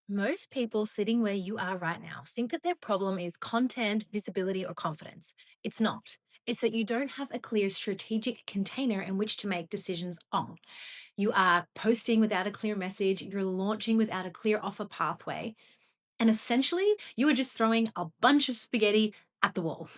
Most people sitting where you are right now think that their problem is content, visibility, or confidence. It's not. It's that you don't have a clear strategic container in which to make decisions on. You are posting without a clear message, you're launching without a clear offer pathway, and essentially, you are just throwing a bunch of spaghetti at the wall.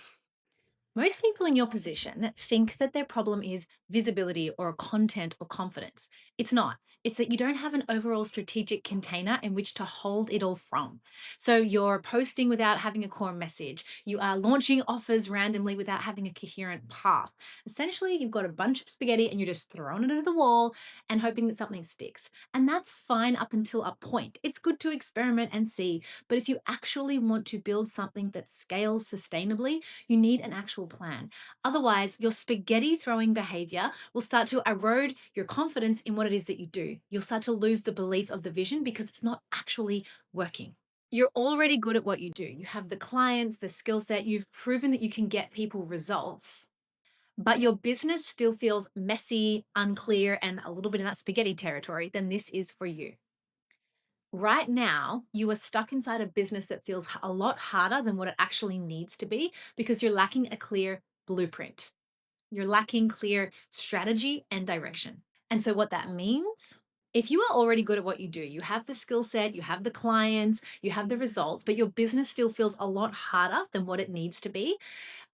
Most people in your position think that their problem is visibility or content or confidence. It's not. It's that you don't have an overall strategic container in which to hold it all from. So you're posting without having a core message. You are launching offers randomly without having a coherent path. Essentially, you've got a bunch of spaghetti and you're just throwing it at the wall and hoping that something sticks. And that's fine up until a point. It's good to experiment and see. But if you actually want to build something that scales sustainably, you need an actual plan. Otherwise, your spaghetti throwing behavior will start to erode your confidence in what it is that you do. You'll start to lose the belief of the vision because it's not actually working. You're already good at what you do. You have the clients, the skill set, you've proven that you can get people results. But your business still feels messy, unclear, and a little bit in that spaghetti territory, then this is for you. Right now, you are stuck inside a business that feels a lot harder than what it actually needs to be because you're lacking a clear blueprint. You're lacking clear strategy and direction. And so, what that means, if you are already good at what you do, you have the skill set, you have the clients, you have the results, but your business still feels a lot harder than what it needs to be,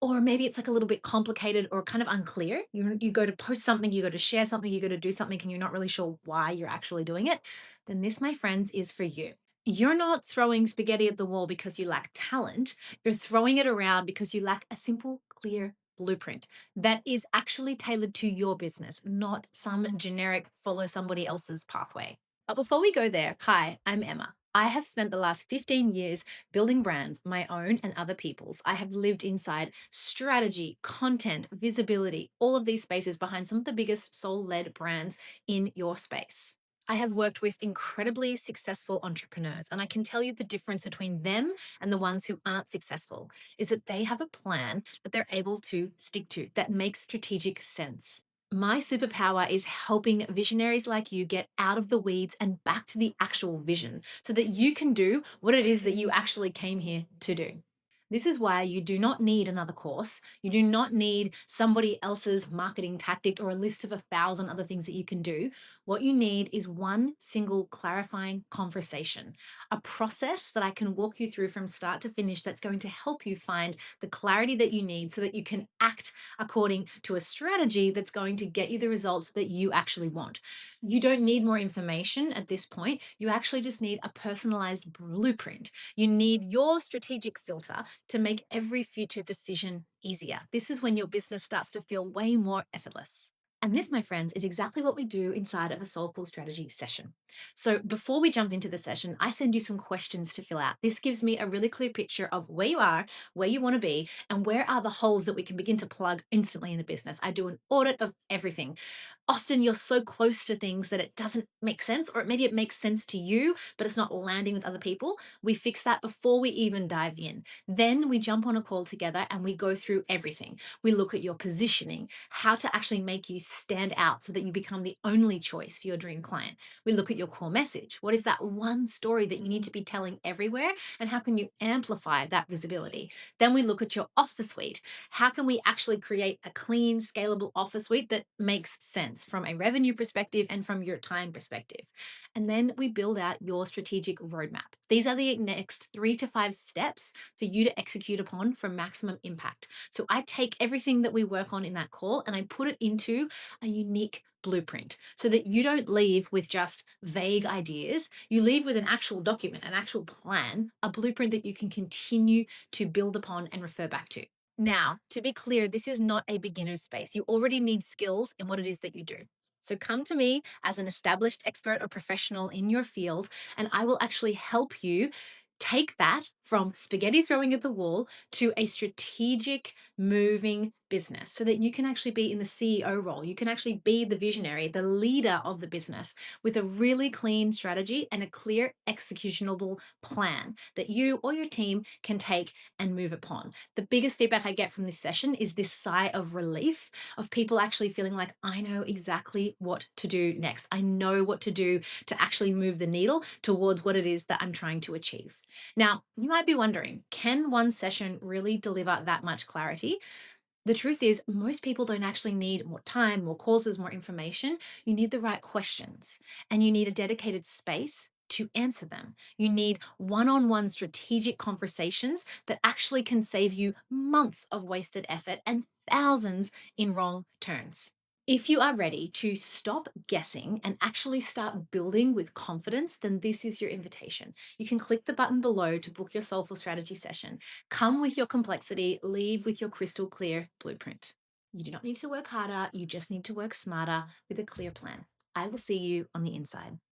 or maybe it's like a little bit complicated or kind of unclear. You go to post something, you go to share something, you go to do something, and you're not really sure why you're actually doing it, then this, my friends, is for you. You're not throwing spaghetti at the wall because you lack talent. You're throwing it around because you lack a simple, clear blueprint that is actually tailored to your business, not some generic follow somebody else's pathway. But before we go there, hi, I'm Emma. I have spent the last 15 years building brands, my own and other people's. I have lived inside strategy, content, visibility, all of these spaces behind some of the biggest soul led brands in your space. I have worked with incredibly successful entrepreneurs, and I can tell you the difference between them and the ones who aren't successful is that they have a plan that they're able to stick to that makes strategic sense. My superpower is helping visionaries like you get out of the weeds and back to the actual vision so that you can do what it is that you actually came here to do. This is why you do not need another course. You do not need somebody else's marketing tactic or a list of 1,000 other things that you can do. What you need is one single clarifying conversation, a process that I can walk you through from start to finish that's going to help you find the clarity that you need so that you can act according to a strategy that's going to get you the results that you actually want. You don't need more information at this point. You actually just need a personalized blueprint. You need your strategic filter to make every future decision easier. This is when your business starts to feel way more effortless. And this, my friends, is exactly what we do inside of a Soulful Strategy session. So, before we jump into the session, I send you some questions to fill out. This gives me a really clear picture of where you are, where you want to be, and where are the holes that we can begin to plug instantly in the business. I do an audit of everything. Often you're so close to things that it doesn't make sense, or maybe it makes sense to you, but it's not landing with other people. We fix that before we even dive in. Then we jump on a call together and we go through everything. We look at your positioning, how to actually make you stand out so that you become the only choice for your dream client. We look at your core message. What is that one story that you need to be telling everywhere? And how can you amplify that visibility? Then we look at your offer suite. How can we actually create a clean, scalable offer suite that makes sense from a revenue perspective and from your time perspective? And then we build out your strategic roadmap. These are the next 3 to 5 steps for you to execute upon for maximum impact. So I take everything that we work on in that call and I put it into a unique blueprint so that you don't leave with just vague ideas. You leave with an actual document, an actual plan, a blueprint that you can continue to build upon and refer back to. Now, to be clear, this is not a beginner space. You already need skills in what it is that you do. So come to me as an established expert or professional in your field, and I will actually help you take that from spaghetti throwing at the wall to a strategic, moving business so that you can actually be in the CEO role. You can actually be the visionary, the leader of the business with a really clean strategy and a clear executionable plan that you or your team can take and move upon. The biggest feedback I get from this session is this sigh of relief of people actually feeling like, I know exactly what to do next. I know what to do to actually move the needle towards what it is that I'm trying to achieve. Now, you might be wondering, can one session really deliver that much clarity? The truth is, most people don't actually need more time, more courses, more information. You need the right questions and you need a dedicated space to answer them. You need one on one strategic conversations that actually can save you months of wasted effort and thousands in wrong turns. If you are ready to stop guessing and actually start building with confidence, then this is your invitation. You can click the button below to book your Soulful Strategy session. Come with your complexity, leave with your crystal clear blueprint. You do not need to work harder, you just need to work smarter with a clear plan. I will see you on the inside.